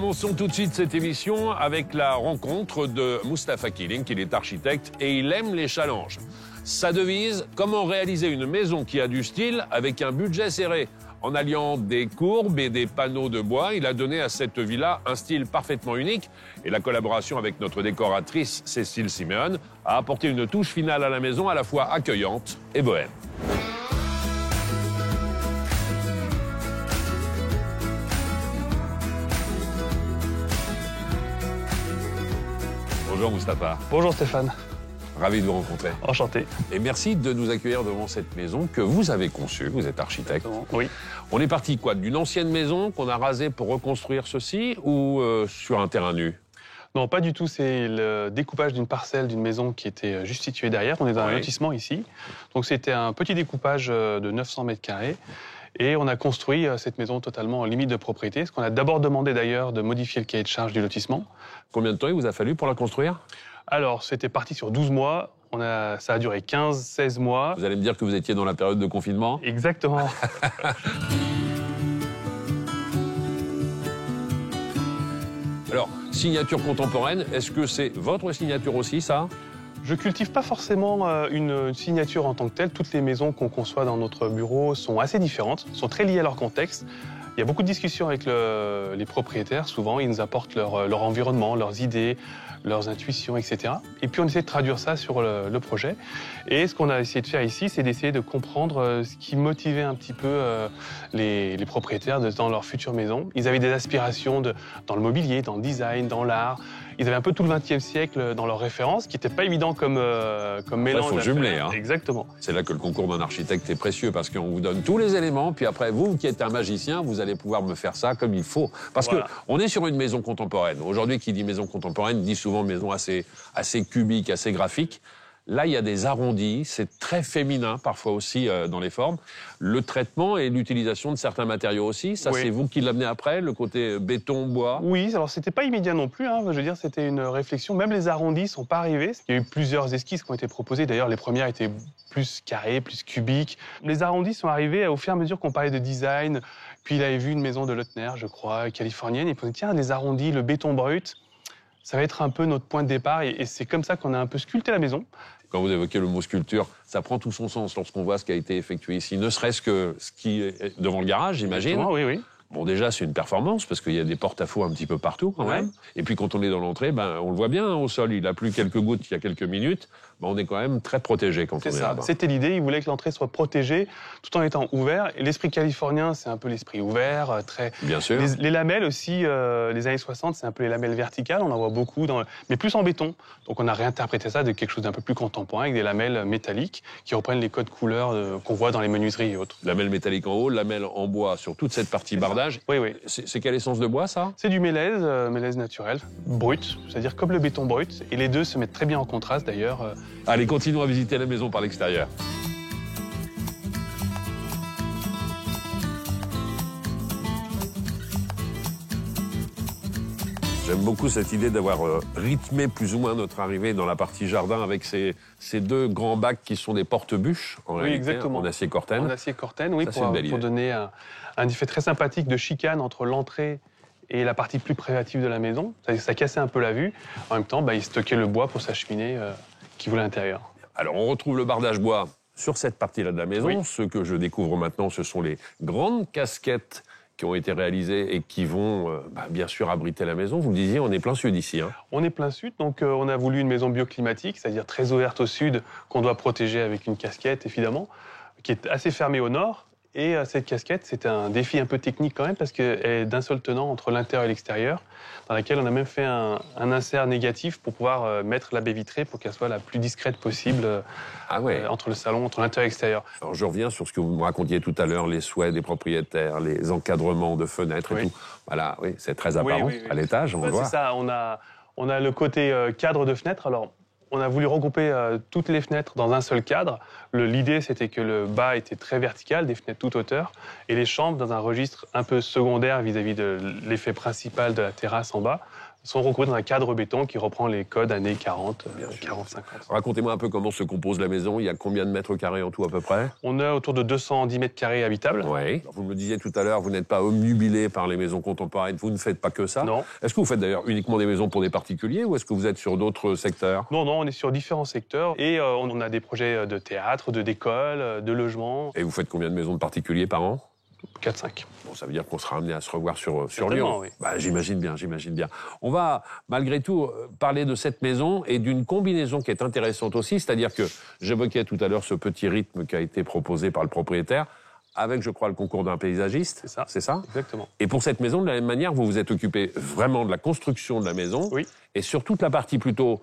commençons tout de suite cette émission avec la rencontre de Mustapha Killing. Il est architecte et il aime les challenges. Sa devise, comment réaliser une maison qui a du style avec un budget serré. En alliant des courbes et des panneaux de bois, il a donné à cette villa un style parfaitement unique. Et la collaboration avec notre décoratrice Cécile Siméon a apporté une touche finale à la maison à la fois accueillante et bohème. Bonjour Mustapha. Bonjour Stéphane. Ravi de vous rencontrer. Enchanté. Et merci de nous accueillir devant cette maison que vous avez conçue. Vous êtes architecte. Oui. On est parti quoi, d'une ancienne maison qu'on a rasée pour reconstruire ceci ou sur un terrain nu? Non, pas du tout. C'est le découpage d'une parcelle d'une maison qui était juste située derrière. On est dans un lotissement ici. Donc c'était un petit découpage de 900 mètres carrés. Et on a construit cette maison totalement en limite de propriété. Ce qu'on a d'abord demandé d'ailleurs de modifier le cahier de charge du lotissement. Combien de temps il vous a fallu pour la construire? Alors, c'était parti sur 12 mois. Ça a duré 15-16 mois. Vous allez me dire que vous étiez dans la période de confinement? Exactement. Alors, signature contemporaine, est-ce que c'est votre signature aussi, ça? Je cultive pas forcément une signature en tant que telle. Toutes les maisons qu'on conçoit dans notre bureau sont assez différentes, sont très liées à leur contexte. Il y a beaucoup de discussions avec les propriétaires. Souvent, ils nous apportent leur environnement, leurs idées, leurs intuitions, etc. Et puis, on essaie de traduire ça sur le projet. Et ce qu'on a essayé de faire ici, c'est d'essayer de comprendre ce qui motivait un petit peu les propriétaires dans leur future maison. Ils avaient des aspirations dans le mobilier, dans le design, dans l'art. Ils avaient un peu tout le XXe siècle dans leurs références, qui n'était pas évident comme mélange. Il faut jumeler. Hein. Exactement. C'est là que le concours d'un architecte est précieux, parce qu'on vous donne tous les éléments, puis après, vous qui êtes un magicien, vous allez pouvoir me faire ça comme il faut. Parce que on est sur une maison contemporaine. Aujourd'hui, qui dit maison contemporaine, dit souvent maison assez cubique, assez graphique. Là, il y a des arrondis, c'est très féminin parfois aussi dans les formes. Le traitement et l'utilisation de certains matériaux aussi, ça c'est vous qui l'amenez après, le côté béton, bois? Oui, alors c'était pas immédiat non plus, hein. Je veux dire, c'était une réflexion. Même les arrondis sont pas arrivés. Il y a eu plusieurs esquisses qui ont été proposées. D'ailleurs, les premières étaient plus carrées, plus cubiques. Les arrondis sont arrivés au fur et à mesure qu'on parlait de design. Puis il avait vu une maison de Lautner, je crois, californienne, et puis on dit, tiens, les arrondis, le béton brut, ça va être un peu notre point de départ. Et c'est comme ça qu'on a un peu sculpté la maison. Quand vous évoquez le mot sculpture, ça prend tout son sens lorsqu'on voit ce qui a été effectué ici. Ne serait-ce que ce qui est devant le garage, j'imagine. Oui, oui. Bon, déjà, c'est une performance, parce qu'il y a des porte-à-faux un petit peu partout, quand même. Et puis, quand on est dans l'entrée, on le voit bien, hein, au sol. Il a plu quelques gouttes il y a quelques minutes. On est quand même très protégé quand on est là-bas. C'était l'idée. Il voulait que l'entrée soit protégée tout en étant ouvert. Et l'esprit californien, c'est un peu l'esprit ouvert, très... Bien sûr. Les lamelles aussi, les années 60, c'est un peu les lamelles verticales. On en voit beaucoup, mais plus en béton. Donc, on a réinterprété ça de quelque chose d'un peu plus contemporain, avec des lamelles métalliques qui reprennent les codes couleurs qu'on voit dans les menuiseries et autres. Lamelles métalliques en haut, lamelles en bois sur toute cette partie bardage. Oui, oui. C'est quelle essence de bois, ça? C'est du mélèze naturel, brut, c'est-à-dire comme le béton brut. Et les deux se mettent très bien en contraste, d'ailleurs. Allez, continuons à visiter la maison par l'extérieur. J'aime beaucoup cette idée d'avoir rythmé plus ou moins notre arrivée dans la partie jardin avec ces deux grands bacs qui sont des porte-bûches, en réalité, exactement. En acier corten. En acier corten, oui, ça, pour donner un effet très sympathique de chicane entre l'entrée et la partie plus privative de la maison. Ça cassait un peu la vue. En même temps, il stockait le bois pour sa cheminée qui voulait à l'intérieur. Alors, on retrouve le bardage bois sur cette partie-là de la maison. Oui. Ce que je découvre maintenant, ce sont les grandes casquettes qui ont été réalisées et qui vont, bien sûr, abriter la maison. Vous le disiez, on est plein sud ici. Hein. On est plein sud, donc on a voulu une maison bioclimatique, c'est-à-dire très ouverte au sud, qu'on doit protéger avec une casquette, évidemment, qui est assez fermée au nord. Et cette casquette, c'est un défi un peu technique quand même, parce qu'elle est d'un seul tenant entre l'intérieur et l'extérieur, dans laquelle on a même fait un insert négatif pour pouvoir mettre la baie vitrée pour qu'elle soit la plus discrète possible entre le salon, entre l'intérieur et l'extérieur. Alors je reviens sur ce que vous me racontiez tout à l'heure, les souhaits des propriétaires, les encadrements de fenêtres et tout. Voilà, oui, c'est très apparent à l'étage, on va voir. C'est ça, on a le côté cadre de fenêtre. Alors, on a voulu regrouper toutes les fenêtres dans un seul cadre. L'idée, c'était que le bas était très vertical, des fenêtres toute hauteur, et les chambres dans un registre un peu secondaire vis-à-vis de l'effet principal de la terrasse en bas, sont recouvrés dans un cadre béton qui reprend les codes années 40, 40-50. Racontez-moi un peu comment se compose la maison. Il y a combien de mètres carrés en tout à peu près? On a autour de 210 mètres carrés habitables. Oui. Vous me le disiez tout à l'heure, vous n'êtes pas omnubilé par les maisons contemporaines. Vous ne faites pas que ça. Non. Est-ce que vous faites d'ailleurs uniquement des maisons pour des particuliers ou est-ce que vous êtes sur d'autres secteurs? Non, on est sur différents secteurs et on a des projets de théâtre, d'école, de logement. Et vous faites combien de maisons de particuliers par an? 4-5. Bon, ça veut dire qu'on sera amené à se revoir sur Certainement, Lyon. oui. Bah, j'imagine bien. On va, malgré tout, parler de cette maison et d'une combinaison qui est intéressante aussi, c'est-à-dire que j'évoquais tout à l'heure ce petit rythme qui a été proposé par le propriétaire, avec, je crois, le concours d'un paysagiste. C'est ça. Exactement. Et pour cette maison, de la même manière, vous vous êtes occupé vraiment de la construction de la maison. Oui. Et sur toute la partie plutôt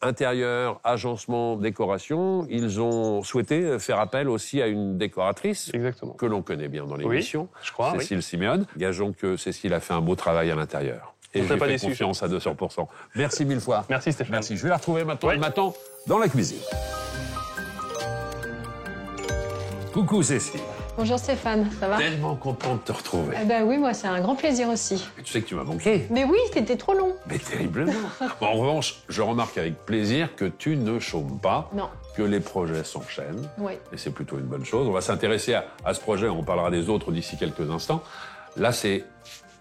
intérieur, agencement, décoration, ils ont souhaité faire appel aussi à une décoratrice Exactement. que l'on connaît bien dans l'émission, je crois, Cécile Simeone. Gageons que Cécile a fait un beau travail à l'intérieur. Et On j'ai serait pas fait déçus. confiance à 200%. Merci mille fois. Merci Stéphane. Merci. Je vais la retrouver maintenant Ouais. le matin dans la cuisine. Coucou Cécile. Bonjour Stéphane, ça va? Tellement content de te retrouver. Eh ben oui, moi c'est un grand plaisir aussi. Et tu sais que tu m'as manqué. Mais oui, t'étais trop long. Mais terriblement. Bon, en revanche, je remarque avec plaisir que tu ne chômes pas, Non. que les projets s'enchaînent. Oui. Et c'est plutôt une bonne chose. On va s'intéresser à ce projet, on parlera des autres d'ici quelques instants. Là, c'est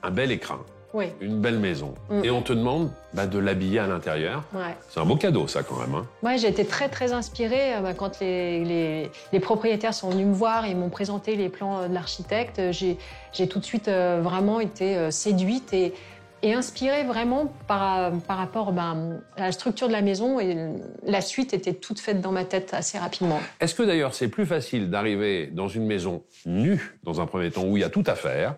un bel écrin, Oui. une belle maison. Et on te demande de l'habiller à l'intérieur. Ouais. C'est un beau cadeau, ça, quand même. Hein. Moi, j'ai été très inspirée quand les propriétaires sont venus me voir et m'ont présenté les plans de l'architecte. J'ai tout de suite vraiment été séduite et inspirée vraiment par rapport à la structure de la maison. Et la suite était toute faite dans ma tête assez rapidement. Est-ce que d'ailleurs, c'est plus facile d'arriver dans une maison nue, dans un premier temps, où il y a tout à faire,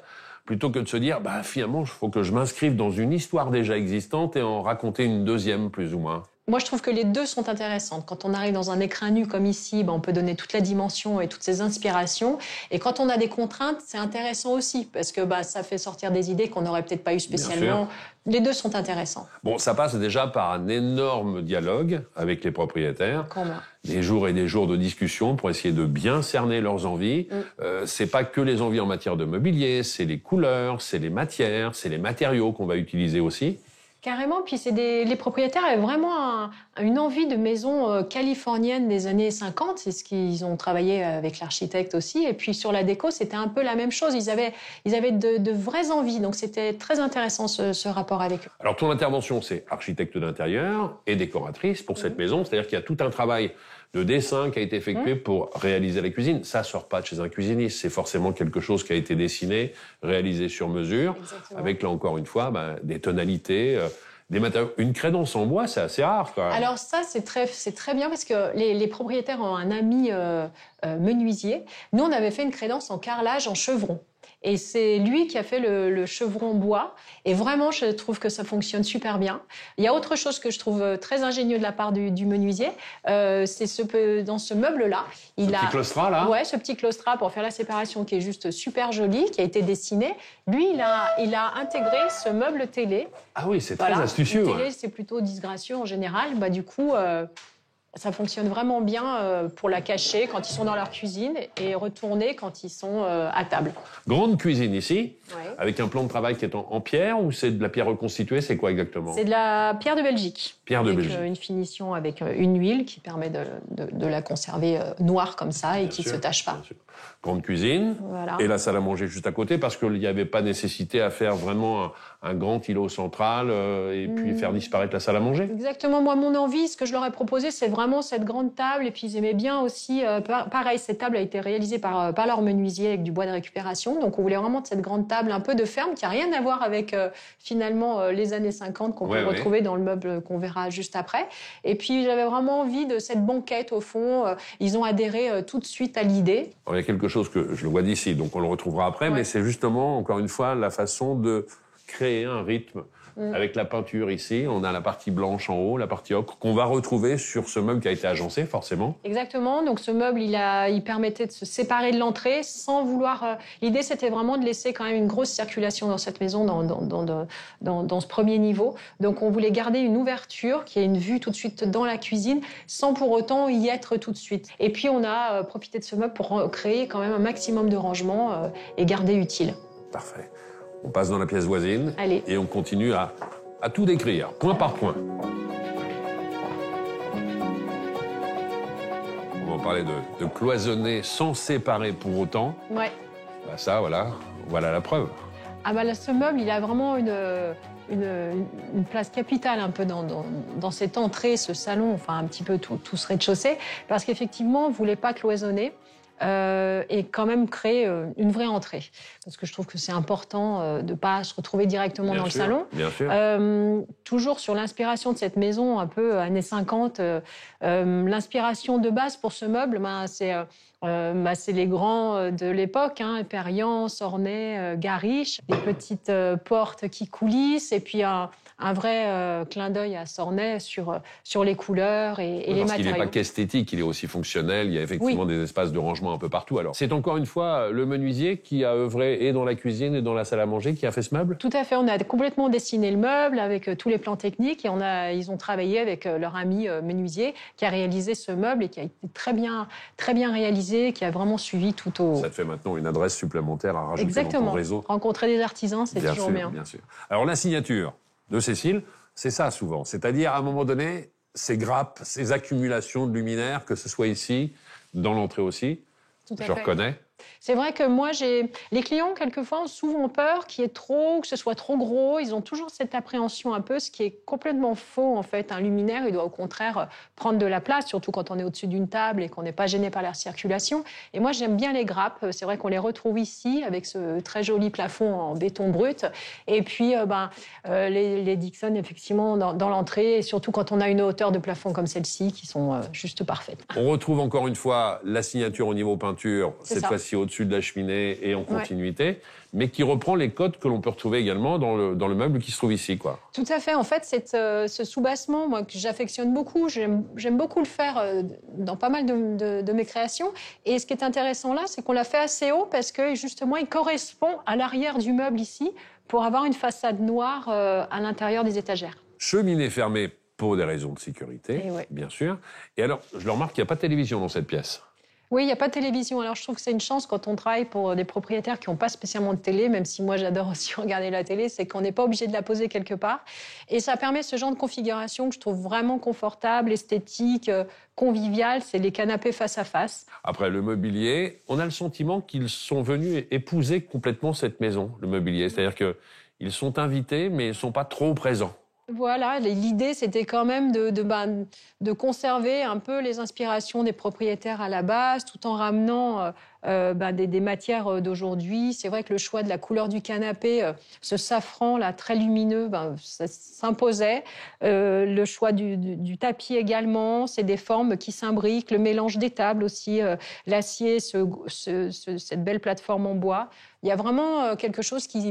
plutôt que de se dire, finalement, il faut que je m'inscrive dans une histoire déjà existante et en raconter une deuxième, plus ou moins? Moi, je trouve que les deux sont intéressantes. Quand on arrive dans un écrin nu comme ici, on peut donner toute la dimension et toutes ces inspirations. Et quand on a des contraintes, c'est intéressant aussi, parce que ça fait sortir des idées qu'on n'aurait peut-être pas eues spécialement. Les deux sont intéressants. Bon, ça passe déjà par un énorme dialogue avec les propriétaires. Combien? Des jours et des jours de discussion pour essayer de bien cerner leurs envies. C'est pas que les envies en matière de mobilier, c'est les couleurs, c'est les matières, c'est les matériaux qu'on va utiliser aussi. Carrément, puis les propriétaires avaient vraiment une envie de maison californienne des années 50, c'est ce qu'ils ont travaillé avec l'architecte aussi, et puis sur la déco, c'était un peu la même chose, ils avaient de vraies envies, donc c'était très intéressant ce rapport avec eux. Alors ton intervention, c'est architecte d'intérieur et décoratrice pour cette maison, c'est-à-dire qu'il y a tout un travail de dessin qui a été effectué pour réaliser la cuisine. Ça sort pas de chez un cuisiniste, c'est forcément quelque chose qui a été dessiné, réalisé sur mesure, Exactement. avec là encore une fois des tonalités, des matériaux. Une crédence en bois, c'est assez rare quand même. Alors ça, c'est très bien parce que les propriétaires ont un ami menuisier. Nous, on avait fait une crédence en carrelage en chevron. Et c'est lui qui a fait le chevron bois. Et vraiment, je trouve que ça fonctionne super bien. Il y a autre chose que je trouve très ingénieux de la part du menuisier. C'est dans ce meuble-là. Petit claustrat, là? Ouais, ce petit claustrat pour faire la séparation qui est juste super joli, qui a été dessiné. Lui, il a intégré ce meuble télé. Ah oui, c'est très astucieux. Une télé, c'est plutôt disgracieux en général. Du coup... ça fonctionne vraiment bien pour la cacher quand ils sont dans leur cuisine et retourner quand ils sont à table. Grande cuisine ici, Ouais. avec un plan de travail qui est en pierre ou c'est de la pierre reconstituée, c'est quoi exactement? C'est de la pierre de Belgique. Pierre de avec, Belgique. Une finition avec une huile qui permet de la conserver noire comme ça et qui ne se tâche pas. Bien sûr. Grande cuisine, Voilà. et la salle à manger juste à côté, parce qu'il n'y avait pas nécessité à faire vraiment un grand îlot central et puis faire disparaître la salle à manger. Exactement. Moi, mon envie, ce que je leur ai proposé, c'est vraiment cette grande table. Et puis, ils aimaient bien aussi... pareil, cette table a été réalisée par leur menuisier avec du bois de récupération. Donc, on voulait vraiment de cette grande table un peu de ferme qui n'a rien à voir avec, finalement, les années 50 qu'on peut retrouver dans le meuble qu'on verra juste après. Et puis, j'avais vraiment envie de cette banquette, au fond. Ils ont adhéré tout de suite à l'idée. Alors, il y a quelque chose que je le vois d'ici, donc on le retrouvera après, mais c'est justement, encore une fois, la façon de créer un rythme. Avec la peinture ici, on a la partie blanche en haut, la partie ocre, qu'on va retrouver sur ce meuble qui a été agencé, forcément. Exactement. Donc, ce meuble, il permettait de se séparer de l'entrée sans vouloir... L'idée, c'était vraiment de laisser quand même une grosse circulation dans cette maison, dans ce premier niveau. Donc, on voulait garder une ouverture qui ait une vue tout de suite dans la cuisine, sans pour autant y être tout de suite. Et puis, on a profité de ce meuble pour créer quand même un maximum de rangement et garder utile. Parfait. On passe dans la pièce voisine. Allez. Et on continue à à tout décrire, point par point. On va parler de cloisonner sans séparer pour autant. Ouais. Bah ça, voilà la preuve. Ah bah là, ce meuble, il a vraiment une place capitale un peu dans cette entrée, ce salon, enfin un petit peu tout ce rez-de-chaussée, parce qu'effectivement, on ne voulait pas cloisonner. Et quand même créer une vraie entrée. Parce que je trouve que c'est important de ne pas se retrouver directement dans le salon. Bien sûr. Toujours sur l'inspiration de cette maison un peu années 50, l'inspiration de base pour ce meuble, c'est les grands de l'époque, hein, Perriand, Sornay, Gariche, les petites portes qui coulissent, et puis un vrai clin d'œil à Sornay sur les couleurs et les matériaux. Parce qu'il n'est pas qu'esthétique, il est aussi fonctionnel. Il y a effectivement des espaces de rangement un peu partout. Alors, c'est encore une fois le menuisier qui a œuvré et dans la cuisine et dans la salle à manger qui a fait ce meuble? Tout à fait. On a complètement dessiné le meuble avec tous les plans techniques et ils ont travaillé avec leur ami menuisier qui a réalisé ce meuble et qui a été très bien réalisé, qui a vraiment suivi tout au... Ça te fait maintenant une adresse supplémentaire à rajouter dans ton réseau. Rencontrer des artisans, c'est toujours bien. Bien sûr. Alors, la signature de Cécile, c'est ça souvent. C'est-à-dire, à un moment donné, ces grappes, ces accumulations de luminaires, que ce soit ici, dans l'entrée aussi, je reconnais. C'est vrai que moi, les clients, quelquefois, ont souvent peur qu'il y ait trop, que ce soit trop gros. Ils ont toujours cette appréhension un peu, ce qui est complètement faux, en fait. Un luminaire, il doit au contraire prendre de la place, surtout quand on est au-dessus d'une table et qu'on n'est pas gêné par la circulation. Et moi, j'aime bien les grappes. C'est vrai qu'on les retrouve ici, avec ce très joli plafond en béton brut. Et puis, les Dixon, effectivement, dans l'entrée, et surtout quand on a une hauteur de plafond comme celle-ci, qui sont juste parfaites. On retrouve encore une fois la signature au niveau peinture, cette fois-ci au-dessus de la cheminée et en continuité, mais qui reprend les codes que l'on peut retrouver également dans le meuble qui se trouve ici, quoi. Tout à fait. En fait, ce soubassement, moi, que j'affectionne beaucoup, j'aime beaucoup le faire dans pas mal de mes créations. Et ce qui est intéressant là, c'est qu'on l'a fait assez haut parce que, justement, il correspond à l'arrière du meuble ici pour avoir une façade noire à l'intérieur des étagères. Cheminée fermée pour des raisons de sécurité, bien sûr. Et alors, je le remarque qu'il n'y a pas de télévision dans cette pièce. Oui, il n'y a pas de télévision. Alors, je trouve que c'est une chance quand on travaille pour des propriétaires qui n'ont pas spécialement de télé, même si moi, j'adore aussi regarder la télé, c'est qu'on n'est pas obligé de la poser quelque part. Et ça permet ce genre de configuration que je trouve vraiment confortable, esthétique, conviviale. C'est les canapés face à face. Après, le mobilier, on a le sentiment qu'ils sont venus épouser complètement cette maison, le mobilier. C'est-à-dire qu'ils sont invités, mais ils ne sont pas trop présents. Voilà, l'idée, c'était quand même de conserver un peu les inspirations des propriétaires à la base, tout en ramenant des matières d'aujourd'hui. C'est vrai que le choix de la couleur du canapé, ce safran là très lumineux, ça s'imposait. Le choix du tapis également, c'est des formes qui s'imbriquent. Le mélange des tables aussi, l'acier, cette belle plateforme en bois. Il y a vraiment quelque chose qui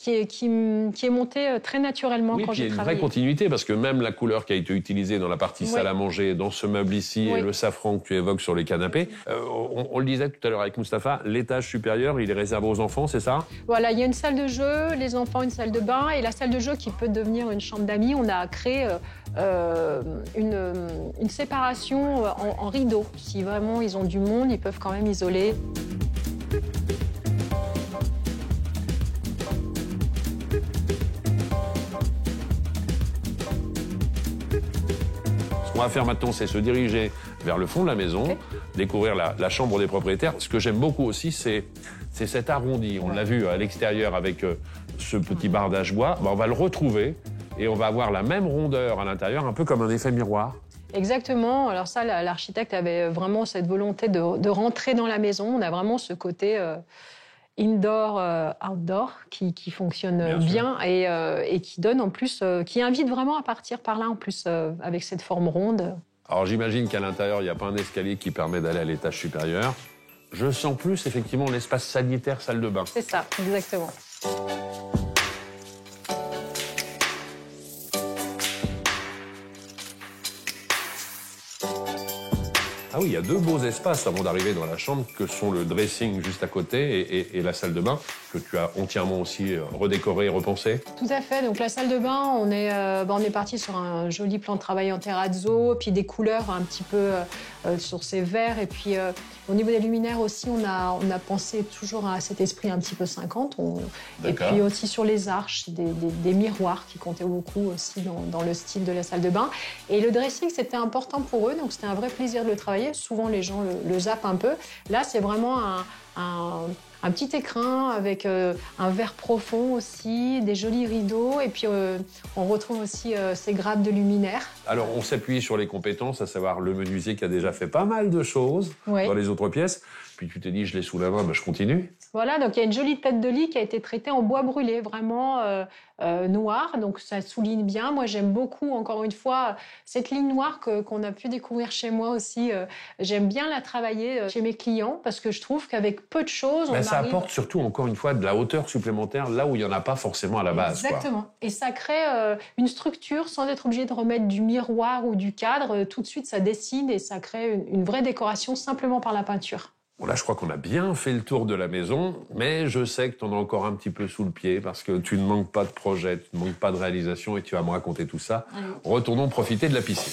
est monté très naturellement quand j'ai travaillé. Il y a une vraie continuité, parce que même la couleur qui a été utilisée dans la partie salle à manger, dans ce meuble ici, et le safran que tu évoques sur les canapés, on le disait tout à l'heure avec Mustapha, l'étage supérieur, il est réservé aux enfants, c'est ça? Voilà, il y a une salle de jeu, les enfants, une salle de bain, et la salle de jeu qui peut devenir une chambre d'amis. On a créé une séparation en rideau. Si vraiment ils ont du monde, ils peuvent quand même isoler. Ce qu'on va faire maintenant, c'est se diriger vers le fond de la maison, découvrir la chambre des propriétaires. Ce que j'aime beaucoup aussi, c'est cet arrondi. On l'a vu à l'extérieur avec ce petit bardage bois. On va le retrouver et on va avoir la même rondeur à l'intérieur, un peu comme un effet miroir. Exactement. Alors ça, l'architecte avait vraiment cette volonté de rentrer dans la maison. On a vraiment ce côté indoor, outdoor qui fonctionne bien et qui donne en plus, qui invite vraiment à partir par là en plus avec cette forme ronde. Alors j'imagine qu'à l'intérieur, il n'y a pas un escalier qui permet d'aller à l'étage supérieur. Je sens plus effectivement l'espace sanitaire, salle de bain. C'est ça, exactement. Ah oui, il y a deux beaux espaces avant d'arriver dans la chambre que sont le dressing juste à côté et la salle de bain. que tu as entièrement aussi redécoré et repensé. Tout à fait. Donc la salle de bain, on est parti sur un joli plan de travail en terrazzo, puis des couleurs un petit peu sur ces verts. Et puis au niveau des luminaires aussi, on a pensé toujours à cet esprit un petit peu 50. Et puis aussi sur les arches, des miroirs qui comptaient beaucoup aussi dans le style de la salle de bain. Et le dressing, c'était important pour eux, donc c'était un vrai plaisir de le travailler. Souvent, les gens le zappent un peu. Là, c'est vraiment un petit écrin avec un vert profond aussi, des jolis rideaux. Et puis, on retrouve aussi ces grappes de luminaires. Alors, on s'appuie sur les compétences, à savoir le menuisier qui a déjà fait pas mal de choses dans les autres pièces. Puis tu t'es dit, je l'ai sous la main, je continue. Voilà, donc il y a une jolie tête de lit qui a été traitée en bois brûlé, vraiment noir, donc ça souligne bien. Moi, j'aime beaucoup, encore une fois, cette ligne noire qu'on a pu découvrir chez moi aussi. J'aime bien la travailler chez mes clients parce que je trouve qu'avec peu de choses, ça apporte surtout, encore une fois, de la hauteur supplémentaire là où il n'y en a pas forcément à la base. Exactement. Et ça crée une structure sans être obligé de remettre du miroir ou du cadre. Tout de suite, ça dessine et ça crée une vraie décoration simplement par la peinture. Bon, là, je crois qu'on a bien fait le tour de la maison, mais je sais que tu en as encore un petit peu sous le pied parce que tu ne manques pas de projet, tu ne manques pas de réalisation et tu vas me raconter tout ça. Retournons profiter de la piscine.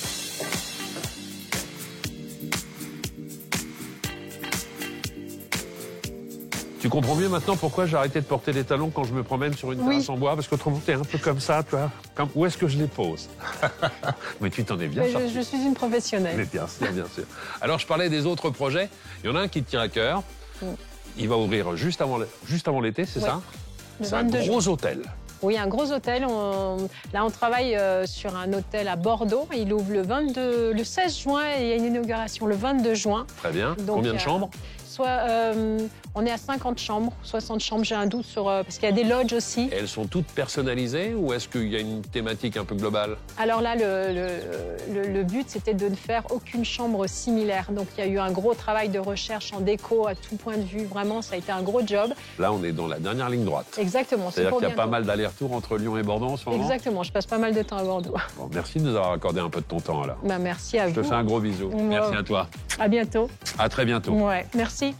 Tu comprends mieux maintenant pourquoi j'ai arrêté de porter des talons quand je me promène sur une terrasse en bois? Parce qu'autrement, t'es un peu comme ça, tu vois. Où est-ce que je les pose? Mais tu t'en es bien sorti. Je suis une professionnelle. Mais bien sûr, bien sûr. Alors, je parlais des autres projets. Il y en a un qui te tient à cœur. Il va ouvrir juste avant l'été, c'est ça? C'est un gros hôtel. Oui, un gros hôtel. Là, on travaille sur un hôtel à Bordeaux. Il ouvre le 16 juin et il y a une inauguration le 22 juin. Très bien. Donc, combien de chambres? On est à 50 chambres, 60 chambres, j'ai un doute parce qu'il y a des lodges aussi. Et elles sont toutes personnalisées ou est-ce qu'il y a une thématique un peu globale? Alors là, le but, c'était de ne faire aucune chambre similaire. Donc il y a eu un gros travail de recherche en déco à tout point de vue. Vraiment, ça a été un gros job. Là, on est dans la dernière ligne droite. Exactement. C'est-à-dire qu'il y a pas mal d'allers-retours entre Lyon et Bordeaux en ce moment? Exactement, je passe pas mal de temps à Bordeaux. Bon, merci de nous avoir accordé un peu de ton temps, alors. Merci à vous. Je te fais un gros bisou. Merci à toi. À bientôt. À très bientôt. Ouais, merci.